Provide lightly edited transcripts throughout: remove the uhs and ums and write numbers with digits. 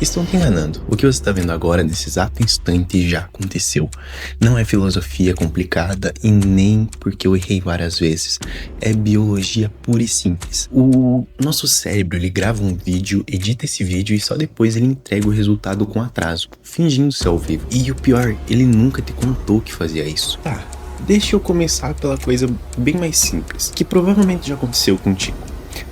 Estão te enganando. O que você está vendo agora, nesse exato instante, já aconteceu. Não é filosofia complicada e nem porque eu errei várias vezes. É biologia pura e simples. O nosso cérebro, ele grava um vídeo, edita esse vídeo e só depois ele entrega o resultado com atraso, fingindo ser ao vivo. E o pior, ele nunca te contou que fazia isso. Tá, deixa eu começar pela coisa bem mais simples, que provavelmente já aconteceu contigo.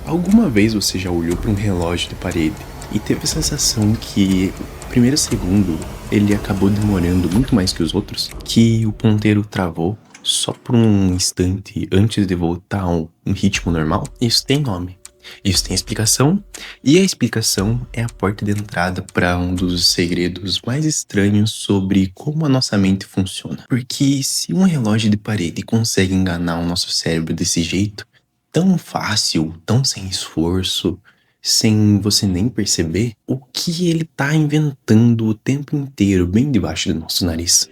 Alguma vez você já olhou para um relógio de parede e teve a sensação que o primeiro segundo ele acabou demorando muito mais que os outros, que o ponteiro travou só por um instante antes de voltar a um ritmo normal? Isso tem nome, isso tem explicação, e a explicação é a porta de entrada para um dos segredos mais estranhos sobre como a nossa mente funciona. Porque se um relógio de parede consegue enganar o nosso cérebro desse jeito, tão fácil, tão sem esforço, sem você nem perceber, o que ele tá inventando o tempo inteiro, bem debaixo do nosso nariz.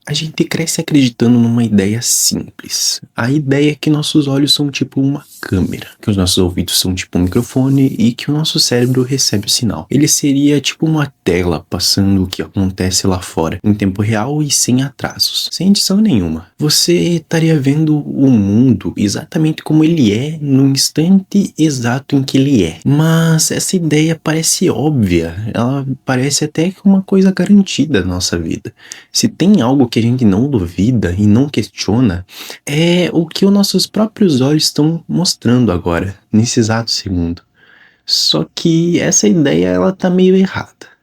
A gente cresce acreditando numa ideia simples. A ideia é que nossos olhos são tipo uma câmera, que os nossos ouvidos são tipo um microfone e que o nosso cérebro recebe o sinal. Ele seria tipo uma tela passando o que acontece lá fora, em tempo real e sem atrasos, sem edição nenhuma. Você estaria vendo o mundo exatamente como ele é, no instante exato em que ele é. Mas essa ideia parece óbvia, ela parece até uma coisa garantida na nossa vida. Se tem algo que a gente não duvida e não questiona, é o que os nossos próprios olhos estão mostrando agora, nesse exato segundo. Só que essa ideia, ela tá meio errada.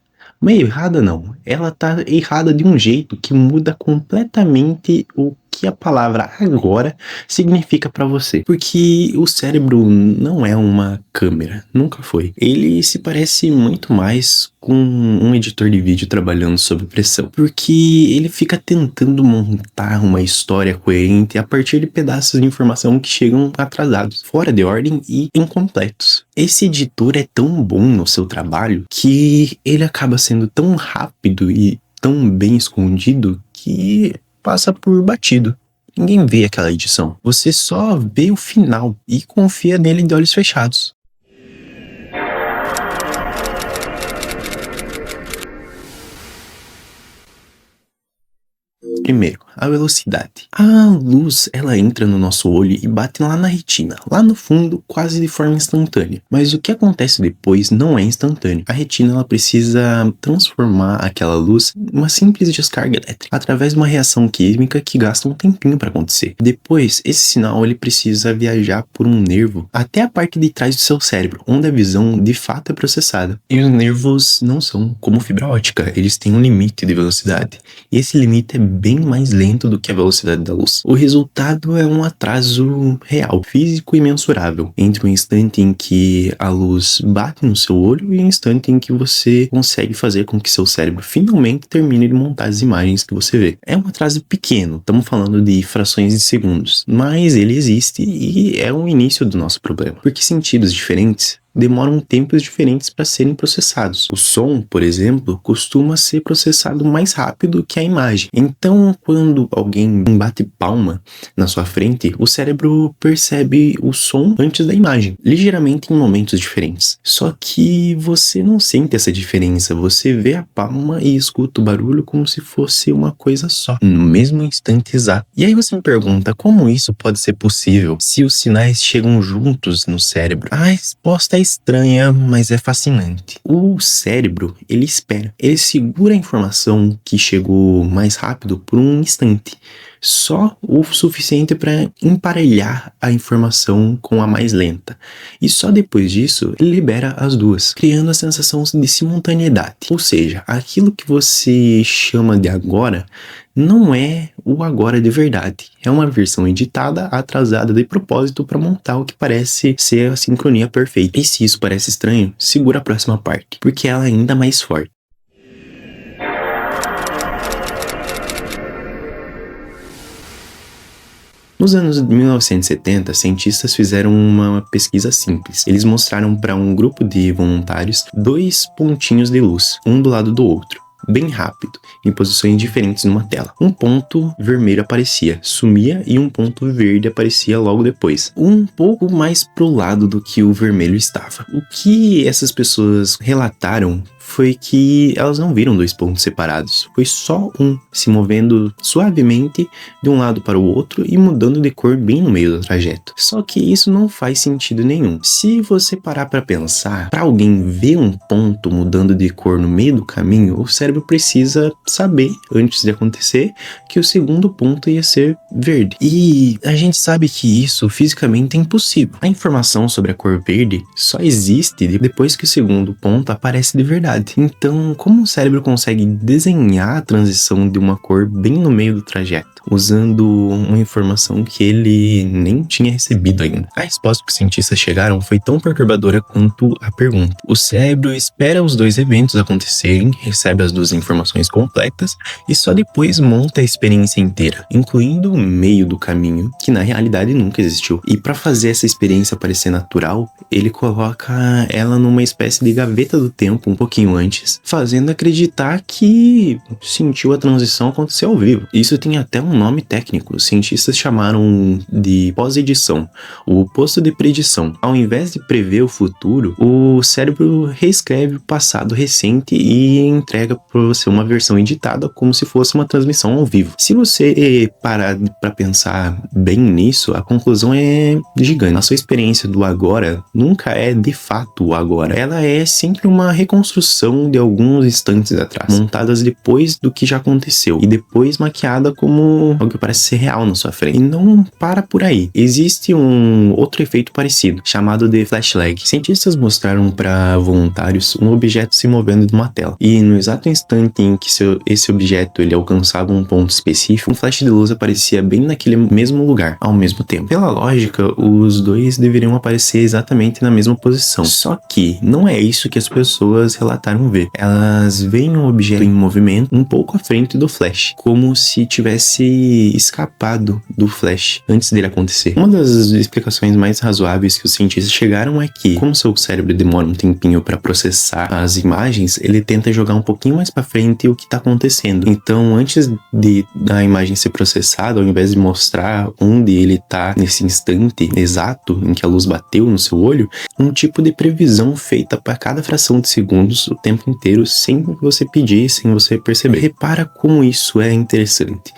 Meio errada não, ela tá errada de um jeito que muda completamente o que a palavra agora significa pra você. Porque o cérebro não é uma câmera, nunca foi. Ele se parece muito mais com um editor de vídeo trabalhando sob pressão. Porque ele fica tentando montar uma história coerente a partir de pedaços de informação que chegam atrasados, fora de ordem e incompletos. Esse editor é tão bom no seu trabalho que ele acaba sendo tão rápido e tão bem escondido que passa por batido. Ninguém vê aquela edição. Você só vê o final e confia nele de olhos fechados. Primeiro, a velocidade. A luz, ela entra no nosso olho e bate lá na retina, lá no fundo, quase de forma instantânea. Mas o que acontece depois não é instantâneo. A retina, ela precisa transformar aquela luz em uma simples descarga elétrica, através de uma reação química que gasta um tempinho para acontecer. Depois, esse sinal, ele precisa viajar por um nervo até a parte de trás do seu cérebro, onde a visão de fato é processada. E os nervos não são como fibra ótica, eles têm um limite de velocidade. E esse limite é bem mais lento do que a velocidade da luz. O resultado é um atraso real, físico e mensurável, entre o instante em que a luz bate no seu olho e o instante em que você consegue fazer com que seu cérebro finalmente termine de montar as imagens que você vê. É um atraso pequeno, estamos falando de frações de segundos, mas ele existe e é o início do nosso problema, porque sentidos diferentes demoram tempos diferentes para serem processados. O som, por exemplo, costuma ser processado mais rápido que a imagem. Então, quando alguém bate palma na sua frente, o cérebro percebe o som antes da imagem, ligeiramente em momentos diferentes. Só que você não sente essa diferença, você vê a palma e escuta o barulho como se fosse uma coisa só, no mesmo instante exato. E aí você me pergunta, como isso pode ser possível se os sinais chegam juntos no cérebro? A resposta é estranha, mas é fascinante. O cérebro, ele espera. Ele segura a informação que chegou mais rápido por um instante. Só o suficiente para emparelhar a informação com a mais lenta. E só depois disso, ele libera as duas, criando a sensação de simultaneidade. Ou seja, aquilo que você chama de agora não é o agora de verdade. É uma versão editada, atrasada de propósito para montar o que parece ser a sincronia perfeita. E se isso parece estranho, segura a próxima parte, porque ela é ainda mais forte. Nos anos 1970, cientistas fizeram uma pesquisa simples. Eles mostraram para um grupo de voluntários dois pontinhos de luz, um do lado do outro. bem rápido, em posições diferentes numa tela. Um ponto vermelho aparecia, sumia e um ponto verde aparecia logo depois. Um pouco mais pro lado do que o vermelho estava. O que essas pessoas relataram foi que elas não viram dois pontos separados. Foi só um se movendo suavemente de um lado para o outro e mudando de cor bem no meio do trajeto. Só que isso não faz sentido nenhum. Se você parar para pensar, para alguém ver um ponto mudando de cor no meio do caminho, o cérebro precisa saber, antes de acontecer, que o segundo ponto ia ser verde. E a gente sabe que isso fisicamente é impossível. A informação sobre a cor verde só existe depois que o segundo ponto aparece de verdade. Então, como o cérebro consegue desenhar a transição de uma cor bem no meio do trajeto, usando uma informação que ele nem tinha recebido ainda? A resposta que os cientistas chegaram foi tão perturbadora quanto a pergunta. O cérebro espera os dois eventos acontecerem, recebe as duas informações completas e só depois monta a experiência inteira, incluindo o meio do caminho, que na realidade nunca existiu. E para fazer essa experiência parecer natural, ele coloca ela numa espécie de gaveta do tempo um pouquinho antes, fazendo acreditar que sentiu a transição acontecer ao vivo. Isso tem até um nome técnico, os cientistas chamaram de pós-edição, o oposto de predição. Ao invés de prever o futuro, o cérebro reescreve o passado recente e entrega para você uma versão editada como se fosse uma transmissão ao vivo. Se você parar para pensar bem nisso, a conclusão é gigante. A sua experiência do agora nunca é de fato o agora. Ela é sempre uma reconstrução de alguns instantes atrás, montadas depois do que já aconteceu e depois maquiada como algo que parece ser real na sua frente. E não para por aí. Existe um outro efeito parecido, chamado de flash lag. Cientistas mostraram para voluntários um objeto se movendo de uma tela. E no exato instante em que esse objeto ele alcançava um ponto específico, um flash de luz aparecia bem naquele mesmo lugar, ao mesmo tempo. Pela lógica, os dois deveriam aparecer exatamente na mesma posição. Só que não é isso que as pessoas relataram ver. Elas veem um objeto em movimento um pouco à frente do flash, como se tivesse escapado do flash antes dele acontecer. Uma das explicações mais razoáveis que os cientistas chegaram é que, como seu cérebro demora um tempinho para processar as imagens, ele tenta jogar um pouquinho mais para frente o que está acontecendo. Então, antes da imagem ser processada, ao invés de mostrar onde ele está nesse instante exato em que a luz bateu no seu olho, um tipo de previsão feita para cada fração de segundos o tempo inteiro, sem você pedir, sem você perceber. Repara como isso é interessante.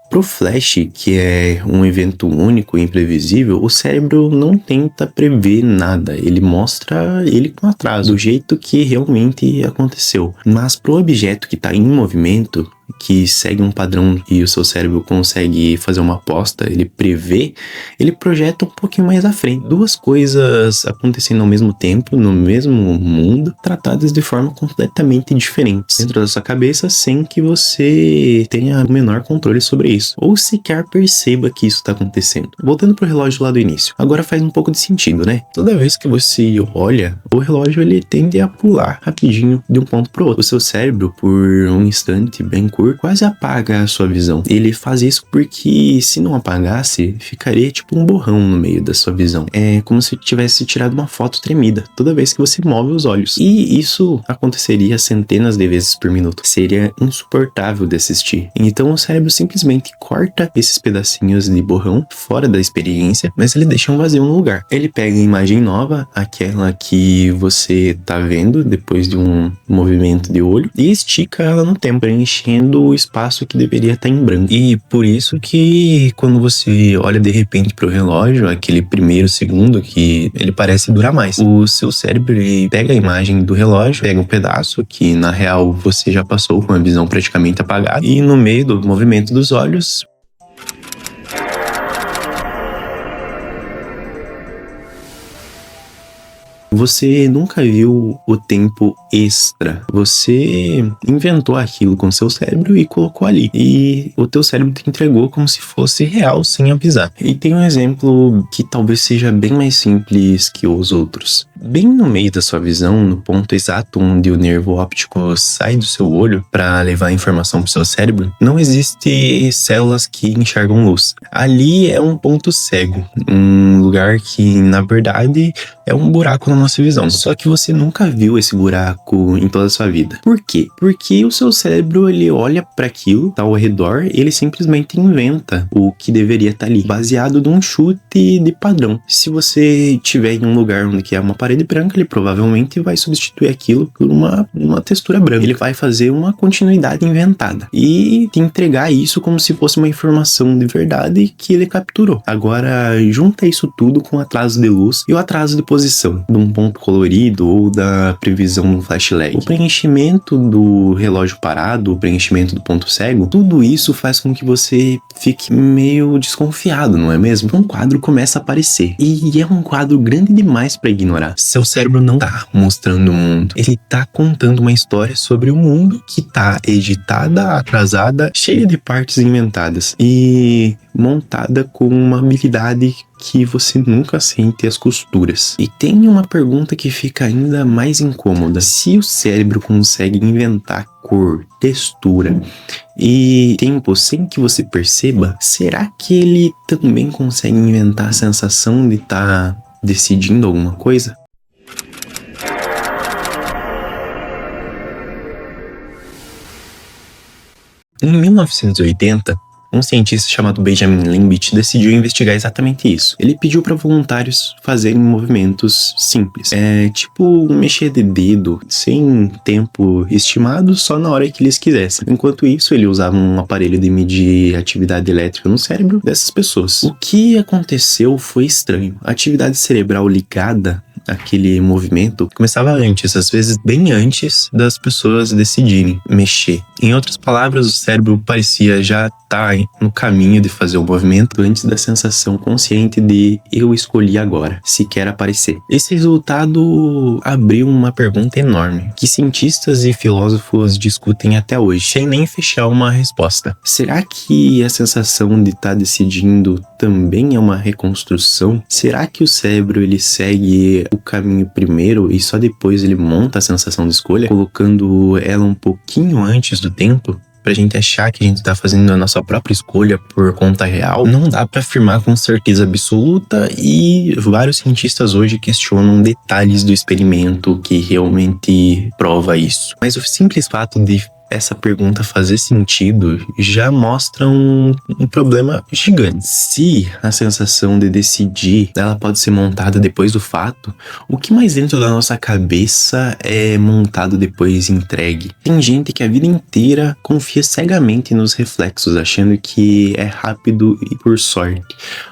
Pro flash, que é um evento único e imprevisível, o cérebro não tenta prever nada, ele mostra ele com atraso, do jeito que realmente aconteceu. Mas pro objeto que está em movimento, que segue um padrão e o seu cérebro consegue fazer uma aposta, ele prevê, ele projeta um pouquinho mais à frente. Duas coisas acontecendo ao mesmo tempo, no mesmo mundo, tratadas de forma completamente diferentes dentro da sua cabeça, sem que você tenha o menor controle sobre isso, ou sequer perceba que isso está acontecendo. Voltando pro relógio lá do início, agora faz um pouco de sentido, né? Toda vez que você olha, o relógio ele tende a pular rapidinho de um ponto pro outro. O seu cérebro, por um instante bem curto, quase apaga a sua visão. Ele faz isso porque, se não apagasse, ficaria tipo um borrão no meio da sua visão. É como se tivesse tirado uma foto tremida toda vez que você move os olhos. E isso aconteceria centenas de vezes por minuto. Seria insuportável de assistir. Então o cérebro simplesmente corta esses pedacinhos de borrão fora da experiência, mas ele deixa um vazio no lugar. Ele pega a imagem nova, aquela que você tá vendo depois de um movimento de olho, e estica ela no tempo, preenchendo o espaço que deveria estar em branco. E por isso que quando você olha de repente pro relógio, aquele primeiro segundo que ele parece durar mais, o seu cérebro ele pega a imagem do relógio, pega um pedaço que na real você já passou com a visão praticamente apagada, e no meio do movimento dos olhos você nunca viu o tempo extra. Você inventou aquilo com seu cérebro e colocou ali. E o teu cérebro te entregou como se fosse real, sem avisar. E tem um exemplo que talvez seja bem mais simples que os outros. Bem no meio da sua visão, no ponto exato onde o nervo óptico sai do seu olho para levar a informação para o seu cérebro, não existe células que enxergam luz. Ali é um ponto cego, um lugar que, na verdade, é um buraco na nossa visão. Só que você nunca viu esse buraco em toda a sua vida. Por quê? Porque o seu cérebro, ele olha para aquilo, tá ao redor, ele simplesmente inventa o que deveria estar ali, baseado num chute de padrão. Se você estiver em um lugar onde é uma parede branca, ele provavelmente vai substituir aquilo por uma textura branca. Ele vai fazer uma continuidade inventada e te entregar isso como se fosse uma informação de verdade que ele capturou. Agora, junta isso tudo com o atraso de luz e o atraso de posição de um ponto colorido ou da previsão do flash LED. O preenchimento do relógio parado, o preenchimento do ponto cego, tudo isso faz com que você fique meio desconfiado, não é mesmo? Um quadro começa a aparecer e é um quadro grande demais para ignorar. Seu cérebro não tá mostrando o mundo, ele tá contando uma história sobre o mundo que tá editada, atrasada, cheia de partes inventadas e montada com uma habilidade que você nunca sente as costuras. E tem uma pergunta que fica ainda mais incômoda. Se o cérebro consegue inventar cor, textura e tempo sem que você perceba, será que ele também consegue inventar a sensação de estar decidindo alguma coisa? Em 1980, um cientista chamado Benjamin Limbit decidiu investigar exatamente isso. Ele pediu para voluntários fazerem movimentos simples. Tipo mexer de dedo, sem tempo estimado, só na hora que eles quisessem. Enquanto isso, ele usava um aparelho de medir atividade elétrica no cérebro dessas pessoas. O que aconteceu foi estranho. A atividade cerebral ligada aquele movimento começava antes, às vezes bem antes das pessoas decidirem mexer. Em outras palavras, o cérebro parecia já estar no caminho de fazer o movimento antes da sensação consciente de eu escolhi agora, sequer aparecer. Esse resultado abriu uma pergunta enorme, que cientistas e filósofos discutem até hoje, sem nem fechar uma resposta. Será que a sensação de estar decidindo também é uma reconstrução? Será que o cérebro ele segue o caminho primeiro e só depois ele monta a sensação de escolha, colocando ela um pouquinho antes do tempo? Pra gente achar que a gente tá fazendo a nossa própria escolha por conta real, não dá pra afirmar com certeza absoluta e vários cientistas hoje questionam detalhes do experimento que realmente prova isso. Mas o simples fato de essa pergunta fazer sentido já mostra um problema gigante. Se a sensação de decidir ela pode ser montada depois do fato, o que mais dentro da nossa cabeça é montado depois entregue? Tem gente que a vida inteira confia cegamente nos reflexos, achando que é rápido e por sorte,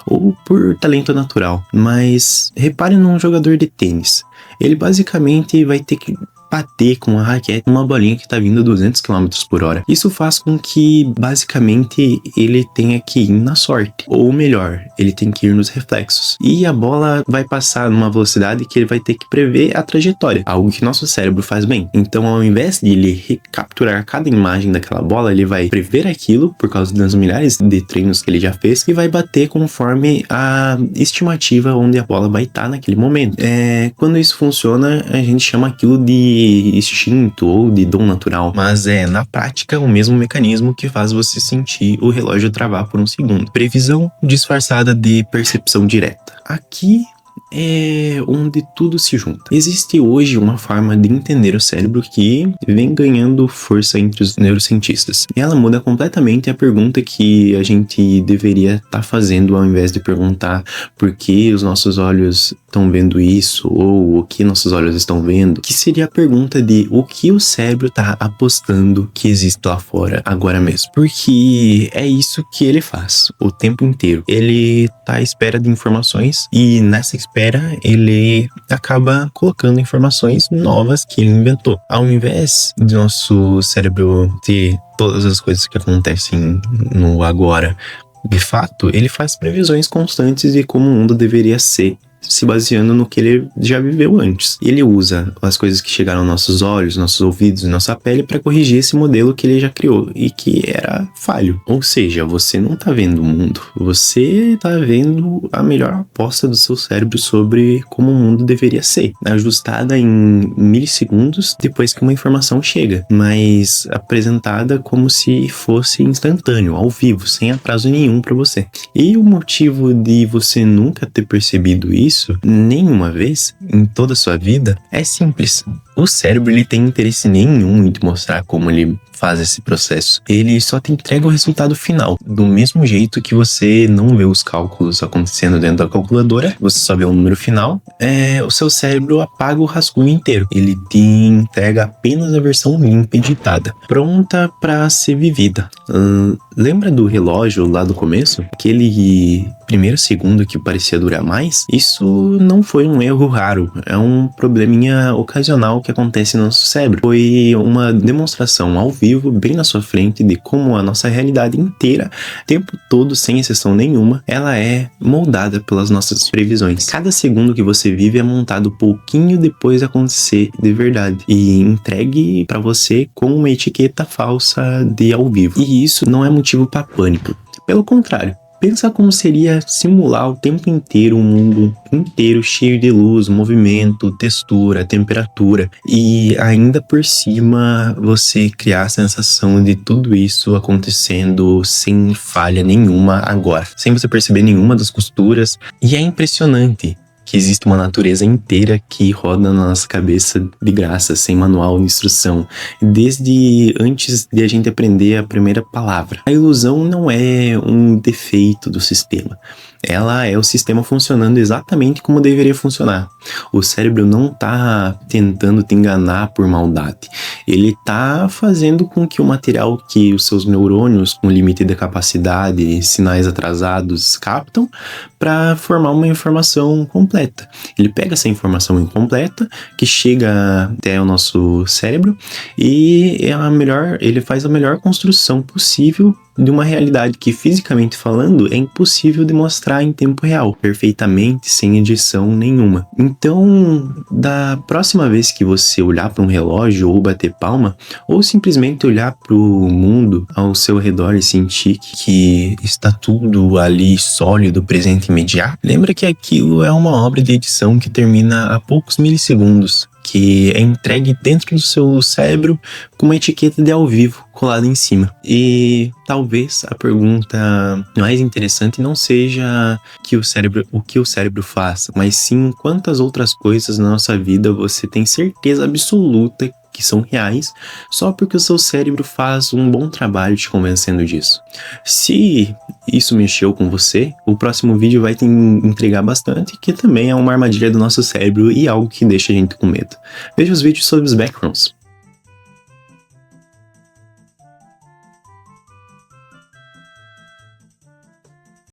ou por talento natural. Mas repare num jogador de tênis. Ele basicamente vai ter que bater com a raquete uma bolinha que está vindo a 200 km por hora. Isso faz com que, basicamente, ele tenha que ir na sorte. Ou melhor, ele tem que ir nos reflexos. E a bola vai passar numa velocidade que ele vai ter que prever a trajetória. Algo que nosso cérebro faz bem. Então, ao invés de ele recapturar cada imagem daquela bola, ele vai prever aquilo, por causa das milhares de treinos que ele já fez, e vai bater conforme a estimativa onde a bola vai estar naquele momento. Quando isso funciona, a gente chama aquilo de instinto ou de dom natural, mas na prática o mesmo mecanismo que faz você sentir o relógio travar por um segundo. Previsão disfarçada de percepção direta. Aqui é onde tudo se junta. Existe hoje uma forma de entender o cérebro que vem ganhando força entre os neurocientistas. E ela muda completamente a pergunta que a gente deveria estar fazendo ao invés de perguntar por que os nossos olhos estão vendo isso ou o que nossos olhos estão vendo, que seria a pergunta de o que o cérebro está apostando que existe lá fora agora mesmo. Porque é isso que ele faz o tempo inteiro. Ele está à espera de informações e nessa espera ele acaba colocando informações novas que ele inventou. Ao invés de nosso cérebro ter todas as coisas que acontecem no agora, de fato, ele faz previsões constantes de como o mundo deveria ser se baseando no que ele já viveu antes. Ele usa as coisas que chegaram aos nossos olhos, nossos ouvidos e nossa pele para corrigir esse modelo que ele já criou e que era falho. Ou seja, você não tá vendo o mundo, você tá vendo a melhor aposta do seu cérebro sobre como o mundo deveria ser, ajustada em milissegundos depois que uma informação chega, mas apresentada como se fosse instantâneo, ao vivo, sem atraso nenhum para você. E o motivo de você nunca ter percebido isso nenhuma vez em toda a sua vida é simples. O cérebro ele tem interesse nenhum em te mostrar como ele faz esse processo. Ele só te entrega o resultado final. Do mesmo jeito que você não vê os cálculos acontecendo dentro da calculadora, você só vê o número final, o seu cérebro apaga o rascunho inteiro. Ele te entrega apenas a versão limpa e editada, pronta para ser vivida. Lembra do relógio lá do começo? Aquele primeiro segundo que parecia durar mais? Isso não foi um erro raro, é um probleminha ocasional que acontece no nosso cérebro. Foi uma demonstração ao vivo, bem na sua frente, de como a nossa realidade inteira, o tempo todo, sem exceção nenhuma, ela é moldada pelas nossas previsões. Cada segundo que você vive é montado pouquinho depois de acontecer de verdade e entregue para você com uma etiqueta falsa de ao vivo. E isso não é motivo para pânico. Pelo contrário, pensa como seria simular o tempo inteiro um mundo inteiro cheio de luz, movimento, textura, temperatura e ainda por cima você criar a sensação de tudo isso acontecendo sem falha nenhuma agora, sem você perceber nenhuma das costuras. E é impressionante que existe uma natureza inteira que roda na nossa cabeça de graça, sem manual de instrução, desde antes de a gente aprender a primeira palavra. A ilusão não é um defeito do sistema. Ela é o sistema funcionando exatamente como deveria funcionar. O cérebro não está tentando te enganar por maldade. Ele está fazendo com que o material que os seus neurônios, com limite de capacidade, sinais atrasados, captam para formar uma informação completa. Ele pega essa informação incompleta que chega até o nosso cérebro e ele faz a melhor construção possível de uma realidade que, fisicamente falando, é impossível de mostrar em tempo real, perfeitamente, sem edição nenhuma. Então, da próxima vez que você olhar para um relógio ou bater palma, ou simplesmente olhar para o mundo ao seu redor e sentir que está tudo ali sólido, presente e imediato, lembra que aquilo é uma obra de edição que termina a poucos milissegundos, que é entregue dentro do seu cérebro com uma etiqueta de ao vivo colada em cima. E talvez a pergunta mais interessante não seja o que o cérebro faz, mas sim quantas outras coisas na nossa vida você tem certeza absoluta que são reais, só porque o seu cérebro faz um bom trabalho te convencendo disso. Se isso mexeu com você, o próximo vídeo vai te entregar bastante, que também é uma armadilha do nosso cérebro e algo que deixa a gente com medo. Veja os vídeos sobre os backgrounds.